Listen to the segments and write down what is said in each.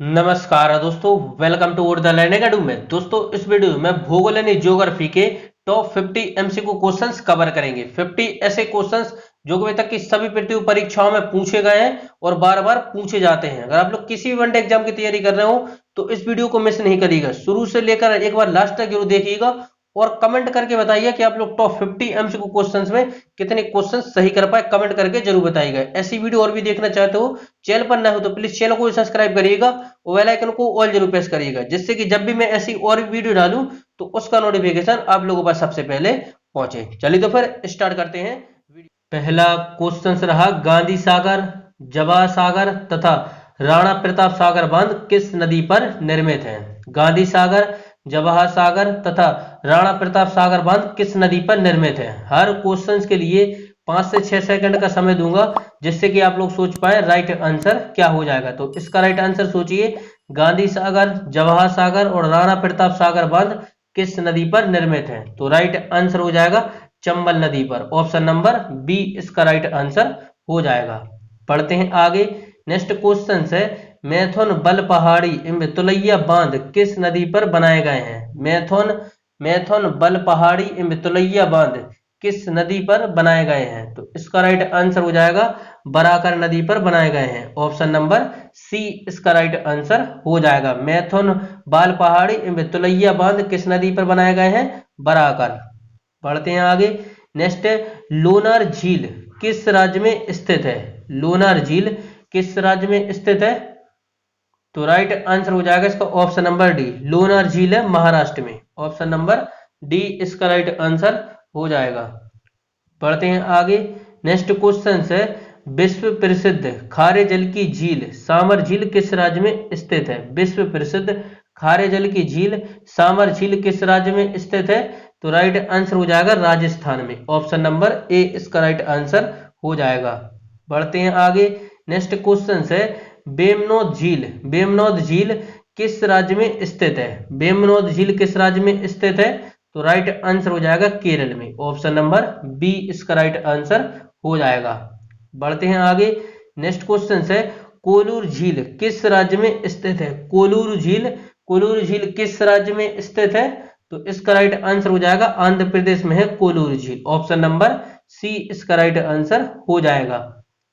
नमस्कार दोस्तों, welcome to the learning academy में। दोस्तों, इस वीडियो में भूगोल यानी ज्योग्राफी के टॉप 50 एमसीक्यू क्वेश्चंस कवर करेंगे। 50 ऐसे क्वेश्चंस जो कि अभी तक की सभी प्रतियोगी परीक्षाओं में पूछे गए हैं और बार बार पूछे जाते हैं। अगर आप लोग किसी भी वनडे एग्जाम की तैयारी कर रहे हो तो इस वीडियो को मिस नहीं करिएगा, शुरू से लेकर एक बार लास्ट तक जरूर देखिएगा और कमेंट करके बताइए कि आप लोग टॉप 50 एमसीक्यू क्वेश्चंस में कितने क्वेश्चंस सही कर पाए। कमेंट करके जरूर बताइएगा। ऐसी वीडियो और भी देखना चाहते हो, चैनल पर नए हो तो प्लीज चैनल को सब्सक्राइब करिएगा और बेल आइकन को ऑल जरूर प्रेस करिएगा, जिससे कि जब भी मैं ऐसी और भी वीडियो डालूं तो उसका नोटिफिकेशन आप लोगों पर सबसे पहले पहुंचे। चलिए तो फिर स्टार्ट करते हैं। पहला क्वेश्चन रहा, गांधी सागर, जवाहर सागर तथा राणा प्रताप सागर बांध किस नदी पर निर्मित है? गांधी सागर, जवाहर सागर तथा राणा प्रताप सागर बांध किस नदी पर निर्मित है? हर क्वेश्चन के लिए 5 से 6 सेकंड का समय दूंगा, जिससे कि आप लोग सोच पाए राइट आंसर क्या हो जाएगा। तो इसका राइट आंसर सोचिए, गांधी सागर, जवाहर सागर और राणा प्रताप सागर बांध किस नदी पर निर्मित है? तो राइट आंसर हो जाएगा चंबल नदी पर। ऑप्शन नंबर बी इसका राइट आंसर हो जाएगा। पढ़ते हैं आगे। नेक्स्ट क्वेश्चन है, मैथुन बल पहाड़ी एवं तुलैया बांध किस नदी पर बनाए गए हैं? मैथुन बल पहाड़ी एवं तुलैया बांध किस नदी पर बनाए गए हैं? तो इसका राइट आंसर हो जाएगा बराकर नदी पर बनाए गए हैं। ऑप्शन नंबर सी इसका राइट आंसर हो जाएगा। मैथुन बाल पहाड़ी एवं तुलैया बांध किस नदी पर बनाए गए हैं? बराकर। बढ़ते हैं आगे। नेक्स्ट है, लोनार झील किस राज्य में स्थित है? लोनार झील किस राज्य में स्थित है? तो राइट आंसर हो जाएगा इसका ऑप्शन नंबर डी, लोनार झील है महाराष्ट्र में। ऑप्शन नंबर डी इसका राइट आंसर हो जाएगा। बढ़ते हैं आगे। नेक्स्ट क्वेश्चन है, विश्व प्रसिद्ध खारे जल की झील सामर झील किस राज्य में स्थित है? विश्व प्रसिद्ध खारे जल की झील सामर झील किस राज्य में स्थित है? तो राइट आंसर हो जाएगा राजस्थान में। ऑप्शन नंबर ए इसका राइट आंसर हो जाएगा। बढ़ते हैं आगे। नेक्स्ट क्वेश्चन है, बेमनोद झील किस राज्य में स्थित है? बेमनोद झील किस राज्य में स्थित है? तो राइट आंसर हो जाएगा केरल में। ऑप्शन नंबर बी इसका राइट आंसर हो जाएगा। बढ़ते हैं आगे। नेक्स्ट क्वेश्चन है, कोलूर झील किस राज्य में स्थित है? कोलूर झील किस राज्य में स्थित है? तो इसका राइट आंसर हो जाएगा आंध्र प्रदेश में है कोलूर झील। ऑप्शन नंबर सी इसका राइट आंसर हो जाएगा।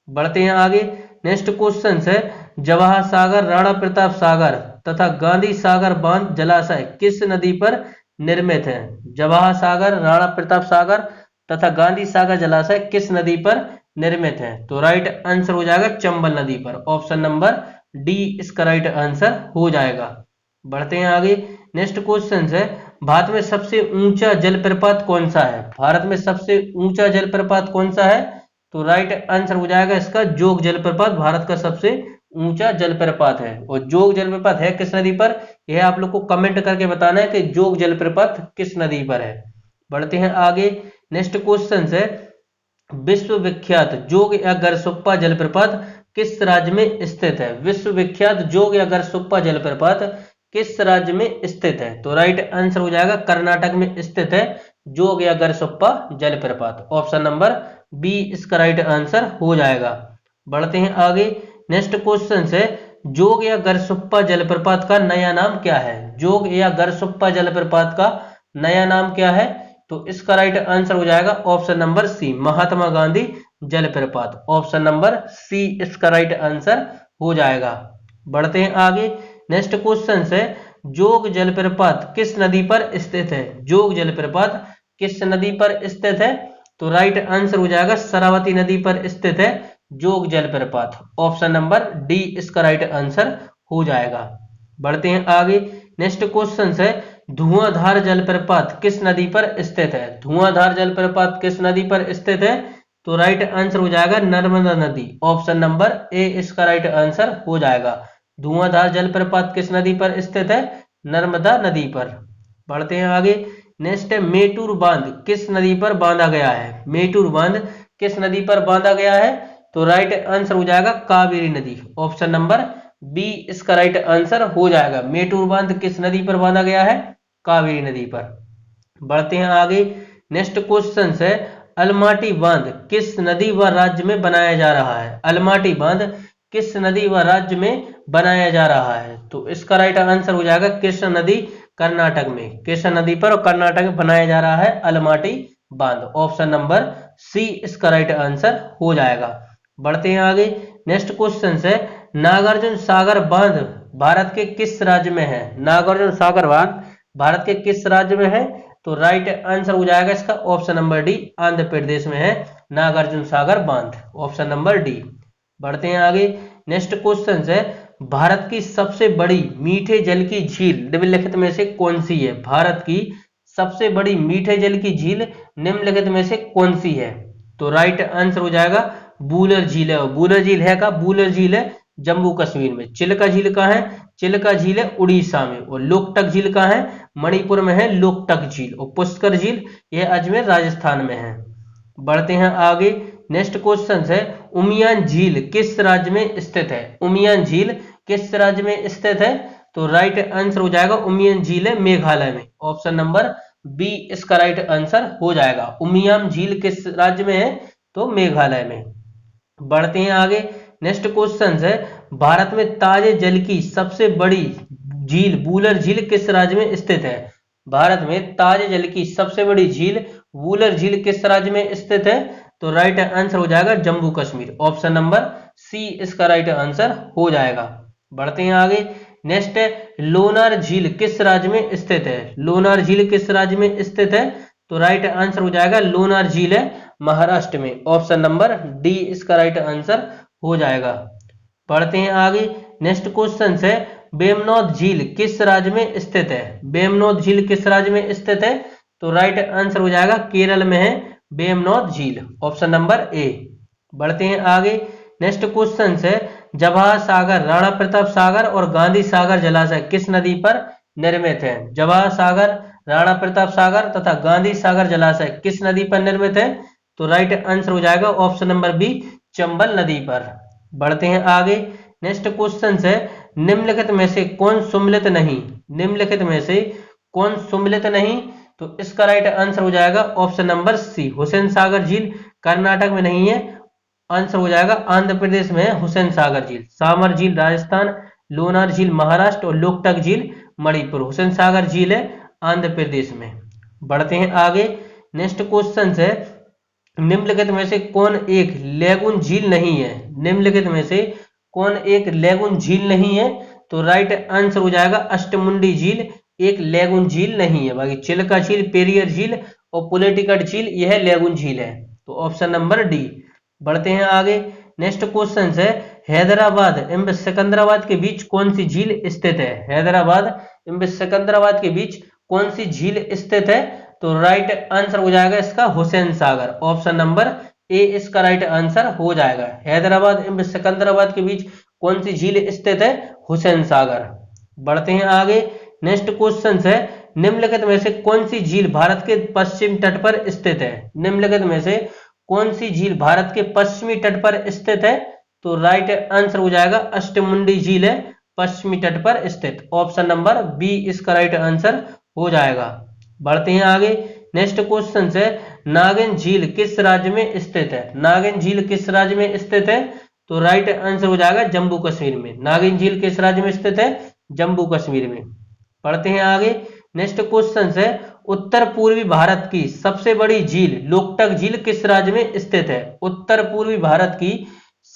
बढ़ते हैं आगे। नेक्स्ट क्वेश्चन है, जवाहर सागर, राणा प्रताप सागर तथा गांधी सागर बांध जलाशय किस नदी पर निर्मित है? जवाहर सागर, राणा प्रताप सागर तथा गांधी सागर जलाशय किस नदी पर निर्मित है? तो राइट आंसर हो जाएगा चंबल नदी पर। ऑप्शन नंबर डी इसका राइट आंसर हो जाएगा। बढ़ते हैं आगे। नेक्स्ट क्वेश्चन है, भारत में सबसे ऊंचा जलप्रपात कौन सा है? भारत में सबसे ऊंचा जलप्रपात कौन सा है? तो राइट आंसर हो जाएगा इसका जोग जलप्रपात भारत का सबसे ऊंचा जलप्रपात है। और जोग जलप्रपात है किस नदी पर, यह आप लोग को कमेंट करके बताना है कि जोग जलप्रपात किस नदी पर है। बढ़ते हैं आगे। नेक्स्ट क्वेश्चन है, विश्व विख्यात जोग या गरसुप्पा जलप्रपात किस राज्य में स्थित है? विश्व विख्यात जोग या गरसुप्पा जलप्रपात किस राज्य में स्थित है? तो राइट आंसर हो जाएगा कर्नाटक में स्थित है जोग या गरसुप्पा जलप्रपात। ऑप्शन नंबर बी इसका राइट आंसर हो जाएगा। बढ़ते हैं आगे। नेक्स्ट क्वेश्चन है, जोग या गरसुप्पा जलप्रपात का नया नाम क्या है? जोग या गरसुप्पा जलप्रपात का नया नाम क्या है? तो इसका राइट आंसर हो जाएगा ऑप्शन नंबर सी, महात्मा गांधी जलप्रपात। ऑप्शन नंबर सी इसका राइट आंसर हो जाएगा। बढ़ते हैं आगे। नेक्स्ट क्वेश्चन है, जोग जलप्रपात किस नदी पर स्थित है? जोग जलप्रपात किस नदी पर स्थित है? तो राइट आंसर हो जाएगा शरावती नदी पर स्थित है जोग जलप्रपात। ऑप्शन नंबर डी इसका राइट आंसर हो जाएगा। बढ़ते हैं आगे। नेक्स्ट क्वेश्चन है, धुआंधार जलप्रपात किस नदी पर स्थित है? धुआंधार जलप्रपात किस नदी पर स्थित है? तो राइट आंसर हो जाएगा नर्मदा नदी। ऑप्शन नंबर ए इसका राइट आंसर हो जाएगा। धुआंधार जलप्रपात किस नदी पर स्थित है? नर्मदा नदी पर। बढ़ते हैं आगे। नेक्स्ट है, मेटूर बांध किस नदी पर बांधा गया है? मेटूर बांध किस नदी पर बांधा गया है? तो राइट आंसर हो जाएगा कावेरी नदी। ऑप्शन नंबर बी इसका राइट आंसर हो जाएगा। मेटूर बांध किस नदी पर बांधा गया है? कावेरी नदी पर। बढ़ते हैं आगे। नेक्स्ट क्वेश्चन है, अलमाटी बांध किस नदी व राज्य में बनाया जा रहा है? अलमाटी बांध किस नदी व राज्य में बनाया जा रहा है? तो इसका राइट आंसर हो जाएगा कृष्णा नदी, कर्नाटक में। कृष्णा नदी पर और कर्नाटक में बनाया जा रहा है अलमाटी बांध। ऑप्शन नंबर सी इसका राइट आंसर हो जाएगा। बढ़ते हैं आगे। नेक्स्ट क्वेश्चन है, नागार्जुन सागर बांध भारत के किस राज्य में है? नागार्जुन सागर बांध भारत के किस राज्य में है? तो राइट आंसर हो जाएगा इसका option number D, Andhra Pradesh में है नागार्जुन सागर बांध। Option number D. बढ़ते हैं आगे। नेक्स्ट क्वेश्चन है, भारत की सबसे बड़ी मीठे जल की झील निम्नलिखित में से कौन सी है? भारत की सबसे बड़ी मीठे जल की झील निम्नलिखित में से कौन सी है? तो राइट आंसर हो जाएगा बूलर झील है। बूलर झील है का? बूलर झील है जम्मू कश्मीर में। चिल्का झील कहाँ है? चिल्का झील है उड़ीसा में। और लोकटक झील कहाँ है? मणिपुर में है लोकटक झील। और पुष्कर झील यह अजमेर राजस्थान में है। बढ़ते हैं आगे। नेक्स्ट क्वेश्चन है, उमियान झील किस राज्य में स्थित है? उमियान झील किस राज्य में स्थित है? तो राइट आंसर हो जाएगा उमियान झील है मेघालय में। ऑप्शन नंबर बी इसका राइट आंसर हो जाएगा। उमियाम झील किस राज्य में है? तो मेघालय में। बढ़ते हैं आगे। नेक्स्ट क्वेश्चन है, भारत में ताजे जल की सबसे बड़ी झील वूलर झील किस राज्य में स्थित है? भारत में ताजे जल की सबसे बड़ी झील वूलर झील किस राज्य में स्थित है? तो राइट आंसर हो जाएगा Jammu Kashmir. Option number C इसका राइट आंसर हो जाएगा। बढ़ते हैं आगे। नेक्स्ट है, लोनार झील किस राज्य में स्थित है? लोनार झील किस राज्य में स्थित है? तो राइट आंसर हो जाएगा लोनार झील है महाराष्ट्र में। ऑप्शन नंबर डी इसका राइट आंसर हो जाएगा। बढ़ते हैं आगे। नेक्स्ट क्वेश्चन है, वेमनोद झील किस राज्य में स्थित है? वेमनोद झील किस राज्य में स्थित है? तो राइट आंसर हो जाएगा केरल में है वेमनोद झील। Option number A. बढ़ते हैं आगे। नेक्स्ट क्वेश्चन है, जवाहर सागर, राणा प्रताप सागर और गांधी सागर जलाशय किस नदी पर निर्मित है? जवाहर सागर, राणा प्रताप सागर तथा गांधी सागर जलाशय किस नदी पर निर्मित है? तो राइट आंसर हो जाएगा ऑप्शन नंबर बी, चंबल नदी पर। बढ़ते हैं आगे। नेक्स्ट क्वेश्चन है, निम्नलिखित में से कौन सुमेलित नहीं? निम्नलिखित में से कौन सुमेलित नहीं? तो इसका राइट आंसर हो जाएगा ऑप्शन नंबर सी, हुसैन सागर झील कर्नाटक में नहीं है। आंसर हो जाएगा आंध्र प्रदेश में है हुसैन सागर झील। सामर झील राजस्थान, लोनार झील महाराष्ट्र और लोकटक झील मणिपुर। हुसैन सागर झील है आंध्र प्रदेश में। बढ़ते हैं आगे। नेक्स्ट क्वेश्चन है, निम्नलिखित में से कौन एक लेगुन झील नहीं है? निम्नलिखित में से कौन एक लेगुन झील नहीं है? तो राइट आंसर हो जाएगा अष्टमुंडी झील एक लेगुन झील नहीं है। बाकी चिल्का झील, पेरियर झील और पुलेटिकट झील यह लेगुन झील है। तो ऑप्शन नंबर डी। बढ़ते हैं आगे। नेक्स्ट क्वेश्चन है, हैदराबाद एवं सिकंदराबाद के बीच कौन सी झील स्थित है? हैदराबाद एवं सिकंदराबाद के बीच कौन सी झील स्थित है? तो राइट आंसर हो जाएगा इसका Hussain Sagar. Option number A इसका राइट आंसर हो जाएगा। हैदराबाद एवं सिकंदराबाद के बीच कौन सी झील स्थित है? हुसैन सागर। बढ़ते हैं आगे। नेक्स्ट क्वेश्चन है, निम्नलिखित में से कौन सी झील भारत के पश्चिम तट पर स्थित है? निम्नलिखित में से कौन सी झील भारत के पश्चिमी तट पर स्थित है? तो राइट आंसर हो जाएगा अष्टमुंडी झील है पश्चिमी तट पर स्थित। ऑप्शन नंबर बी इसका राइट आंसर हो जाएगा। बढ़ते हैं आगे। नेक्स्ट क्वेश्चन है, नागिन झील किस राज्य में स्थित है? नागिन झील किस राज्य में स्थित है? तो राइट आंसर हो जाएगा जम्मू कश्मीर में। नागिन झील किस राज्य में स्थित है? जम्मू कश्मीर में। पढ़ते हैं आगे। नेक्स्ट क्वेश्चन है, उत्तर पूर्वी भारत की सबसे बड़ी झील लोकटक झील किस राज्य में स्थित है? उत्तर पूर्वी भारत की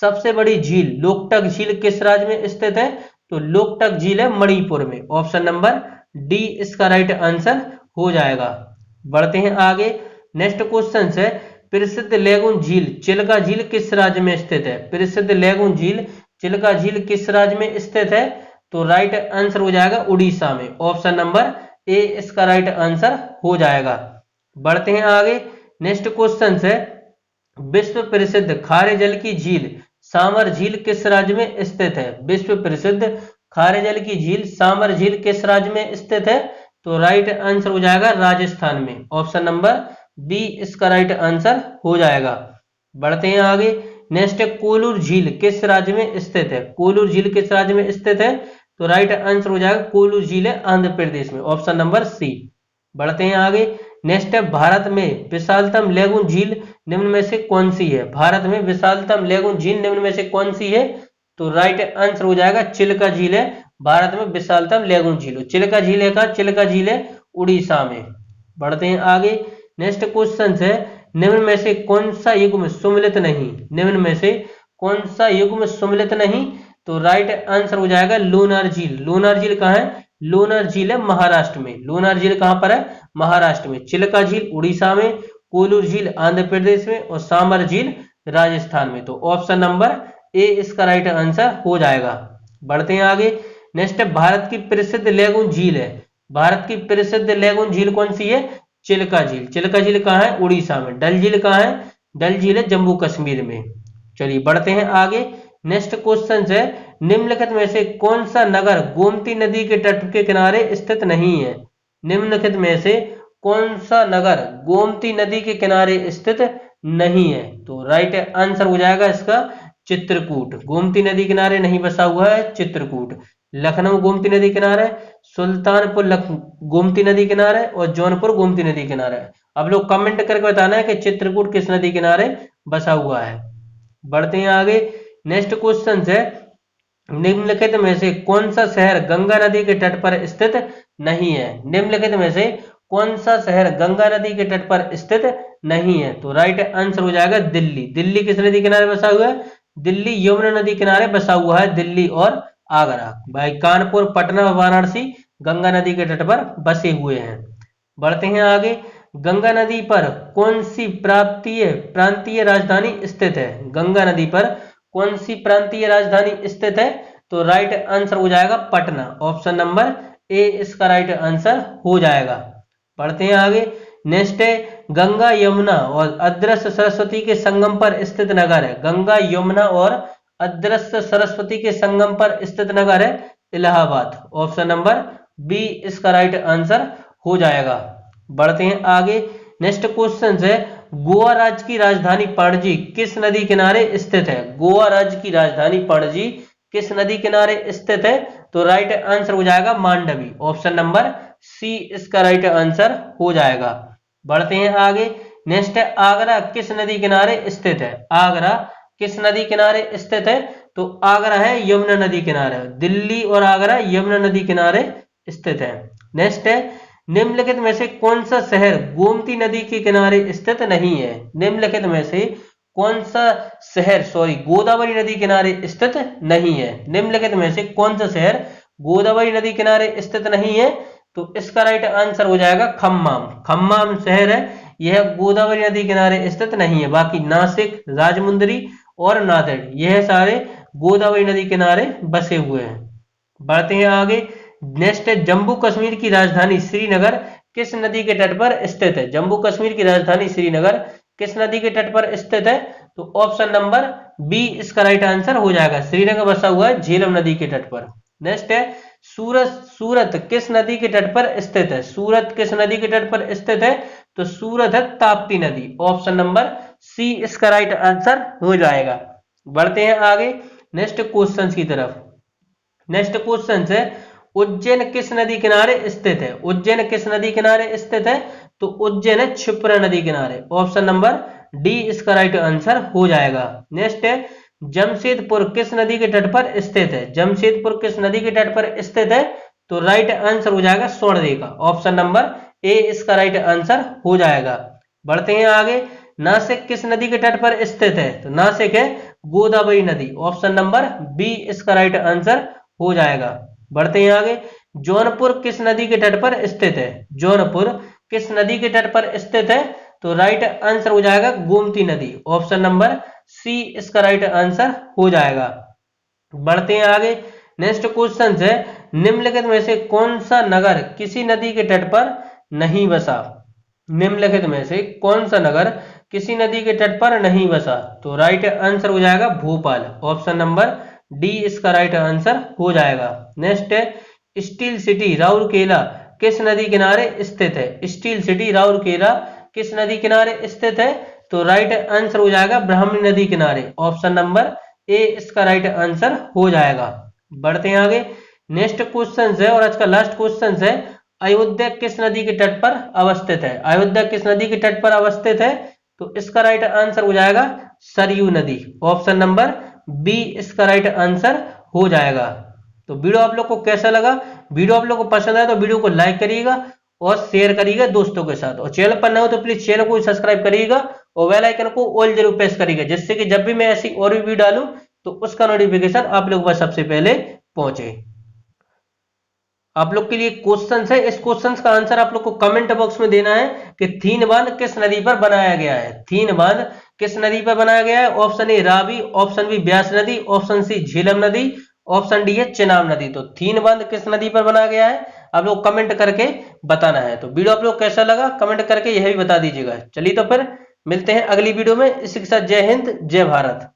सबसे बड़ी झील लोकटक झील किस राज्य में स्थित है? तो लोकटक झील है मणिपुर में। ऑप्शन नंबर डी इसका राइट आंसर हो जाएगा। बढ़ते हैं आगे। नेक्स्ट क्वेश्चन है, प्रसिद्ध लेगुन झील चिल्का झील किस राज्य में स्थित है? प्रसिद्ध लेगुन झील चिल्का झील किस राज्य में स्थित है? तो राइट आंसर हो जाएगा उड़ीसा में। ऑप्शन नंबर ए इसका राइट आंसर हो जाएगा। बढ़ते हैं आगे। नेक्स्ट क्वेश्चन है, विश्व प्रसिद्ध खारे जल की झील सामर झील किस राज्य में स्थित है? विश्व प्रसिद्ध खारे जल की झील सामर झील किस राज्य में स्थित है? तो राइट आंसर हो जाएगा राजस्थान में। ऑप्शन नंबर बी इसका राइट आंसर हो जाएगा। बढ़ते हैं आगे। नेक्स्ट है, कोलूर झील किस राज्य में स्थित है? कोलूर झील किस राज्य में स्थित है? तो राइट आंसर हो जाएगा कोलूर झील है आंध्र प्रदेश में। Option number C. बढ़ते हैं आगे। नेक्स्ट है, भारत में विशालतम लेगुन झील निम्न में से कौन सी है? भारत में विशालतम लेगुन झील निम्न में से कौन सी है? तो राइट आंसर हो जाएगा चिल्का झील है भारत में विशालतम लैगून झील। चिल्का झील है कहाँ? चिल्का झील है उड़ीसा में। बढ़ते हैं आगे। नेक्स्ट क्वेश्चन है निम्न में से कौन सा युग्म सुमेलित नहीं? निम्न में से कौन सा युग्म सुमेलित नहीं? तो राइट आंसर हो जाएगा लोनार झील। लोनार झील कहाँ है? लोनार झील है महाराष्ट्र में। लोनार झील कहाँ पर है? महाराष्ट्र में। चिल्का झील उड़ीसा में, कोलूर झील आंध्र प्रदेश में और सामर झील राजस्थान में। तो ऑप्शन नंबर ए इसका राइट आंसर हो जाएगा। बढ़ते हैं आगे। नेक्स्ट भारत की प्रसिद्ध लैगून झील है। भारत की प्रसिद्ध लैगून झील कौन सी है? चिल्का झील। चिल्का झील कहाँ है? उड़ीसा में। डल झील कहाँ है? डल झील है जम्मू कश्मीर में। चलिए बढ़ते हैं आगे। नेक्स्ट क्वेश्चन है निम्नलिखित में से कौन सा नगर गोमती नदी के तट के किनारे स्थित नहीं है? निम्नलिखित में से कौन सा नगर गोमती नदी के किनारे स्थित नहीं है? तो राइट आंसर हो जाएगा इसका चित्रकूट। गोमती नदी किनारे नहीं बसा हुआ है चित्रकूट। लखनऊ गोमती नदी किनारे, सुल्तानपुर गोमती नदी किनारे और जौनपुर गोमती नदी किनारे। अब लोग कमेंट करके बताना है कि चित्रकूट किस नदी किनारे बसा हुआ है। बढ़ते हैं आगे। नेक्स्ट क्वेश्चन है निम्नलिखित में से कौन सा शहर गंगा नदी के तट पर स्थित नहीं है? निम्नलिखित में से कौन सा शहर गंगा नदी के तट पर स्थित नहीं है? तो राइट आंसर हो जाएगा दिल्ली। दिल्ली किस नदी किनारे बसा हुआ है? दिल्ली यमुना नदी किनारे बसा हुआ है। दिल्ली और आगरा। भाई कानपुर, पटना और वाराणसी गंगा नदी के तट पर बसे हुए हैं। बढ़ते हैं आगे। गंगा नदी पर कौन सी प्रांतीय राजधानी स्थित है? गंगा नदी पर कौन सी प्रांतीय राजधानी स्थित है? तो राइट आंसर हो जाएगा पटना। ऑप्शन नंबर ए इसका राइट आंसर हो जाएगा। बढ़ते हैं आगे। नेक्स्ट है गंगा यमुना और अदृश्य सरस्वती के संगम पर स्थित नगर है। गंगा यमुना और अदृश्य सरस्वती के संगम पर स्थित नगर है इलाहाबाद। ऑप्शन नंबर बी इसका राइट आंसर हो जाएगा। बढ़ते हैं आगे। नेक्स्ट क्वेश्चन है गोवा राज्य की राजधानी पणजी किस नदी किनारे स्थित है? गोवा राज्य की राजधानी पणजी किस नदी किनारे स्थित है? तो राइट आंसर हो जाएगा मांडवी। ऑप्शन नंबर सी इसका राइट आंसर हो जाएगा। बढ़ते हैं आगे। नेक्स्ट है आगरा किस नदी किनारे स्थित है? आगरा किस नदी किनारे स्थित है? तो आगरा है यमुना नदी किनारे। दिल्ली और आगरा यमुना नदी किनारे स्थित है। नेक्स्ट है निम्नलिखित में से कौन सा शहर गोमती नदी के किनारे स्थित नहीं है? निम्नलिखित में से कौन सा शहर गोदावरी नदी किनारे स्थित नहीं है? निम्नलिखित में से कौन सा शहर गोदावरी नदी किनारे स्थित नहीं है? तो इसका राइट आंसर हो जाएगा खम्माम। खम्माम शहर है यह गोदावरी नदी किनारे स्थित नहीं है। बाकी नासिक, राजमुंदरी और नांदेड़ यह सारे गोदावरी नदी किनारे बसे हुए हैं। बढ़ते हैं आगे। नेक्स्ट है जम्मू कश्मीर की राजधानी श्रीनगर किस नदी के तट पर स्थित है? जम्मू कश्मीर की राजधानी श्रीनगर किस नदी के तट पर स्थित है? तो ऑप्शन नंबर बी इसका राइट आंसर हो जाएगा। श्रीनगर बसा हुआ है झेलम नदी के तट पर। नेक्स्ट है सूरत किस नदी के तट पर स्थित है? सूरत किस नदी के तट पर स्थित है? तो सूरत है ताप्ती नदी। ऑप्शन नंबर सी इसका राइट आंसर हो जाएगा। बढ़ते हैं आगे नेक्स्ट क्वेश्चन की तरफ। नेक्स्ट क्वेश्चन है उज्जैन किस नदी किनारे स्थित है? उज्जैन किस नदी किनारे स्थित है? तो उज्जैन है क्षिप्रा नदी किनारे। ऑप्शन नंबर डी इसका राइट आंसर हो जाएगा। नेक्स्ट है जमशेदपुर किस नदी के तट पर स्थित है? जमशेदपुर किस नदी के तट पर स्थित है? तो राइट आंसर हो जाएगा स्वर्णरेखा। ऑप्शन नंबर ए इसका राइट आंसर हो जाएगा। बढ़ते हैं आगे। नासिक किस नदी के तट पर स्थित है? तो नासिक है गोदावरी नदी। ऑप्शन नंबर बी इसका राइट आंसर हो जाएगा। बढ़ते हैं आगे। जौनपुर किस नदी के तट पर स्थित है? जौनपुर किस नदी के तट पर स्थित है? तो राइट आंसर हो जाएगा गोमती नदी। ऑप्शन नंबर सी इसका राइट आंसर हो जाएगा। बढ़ते हैं आगे। नेक्स्ट क्वेश्चन है निम्नलिखित में से कौन सा नगर किसी नदी के तट पर नहीं बसा? निम्नलिखित में से कौन सा नगर किसी नदी के तट पर नहीं बसा? तो राइट आंसर हो जाएगा भोपाल। ऑप्शन नंबर डी इसका राइट आंसर हो जाएगा। नेक्स्ट है स्टील सिटी राउरकेला किस नदी किनारे स्थित है? स्टील सिटी राउरकेला किस नदी किनारे स्थित है? तो राइट आंसर हो जाएगा ब्राह्मणी नदी किनारे। ऑप्शन नंबर ए इसका राइट आंसर हो जाएगा। बढ़ते हैं आगे। नेक्स्ट क्वेश्चन है और आज का लास्ट क्वेश्चन है अयोध्या किस नदी के तट पर अवस्थित है? अयोध्या किस नदी के तट पर अवस्थित है? तो इसका राइट आंसर हो जाएगा सरयू नदी। ऑप्शन नंबर बी इसका राइट आंसर हो जाएगा। तो वीडियो आप लोग को कैसा लगा? वीडियो आप लोग को पसंद आया तो वीडियो को लाइक करिएगा और शेयर करिएगा दोस्तों के साथ, और चैनल पर नए हो तो प्लीज चैनल को सब्सक्राइब करिएगा और बेल आइकन को ऑल जरूर प्रेस करिएगा, जिससे कि जब भी मैं ऐसी और भी वीडियो डालूं तो उसका नोटिफिकेशन आप लोग पर सबसे पहले पहुंचे। आप लोग के लिए क्वेश्चन है, इस क्वेश्चन का आंसर आप लोग को कमेंट बॉक्स में देना है कि थीन बांध किस नदी पर बनाया गया है। थीन बांध किस नदी पर बनाया गया है? Option A Ravi, option B Beas नदी, ऑप्शन सी झेलम नदी, ऑप्शन डी है चेनाब नदी। तो थीन बांध किस नदी पर बनाया गया है आप लोग कमेंट करके बताना है। तो वीडियो आप लोग कैसा लगा कमेंट करके यह भी बता दीजिएगा। चलिए तो फिर मिलते हैं अगली वीडियो में। इसी के साथ जय हिंद जय भारत।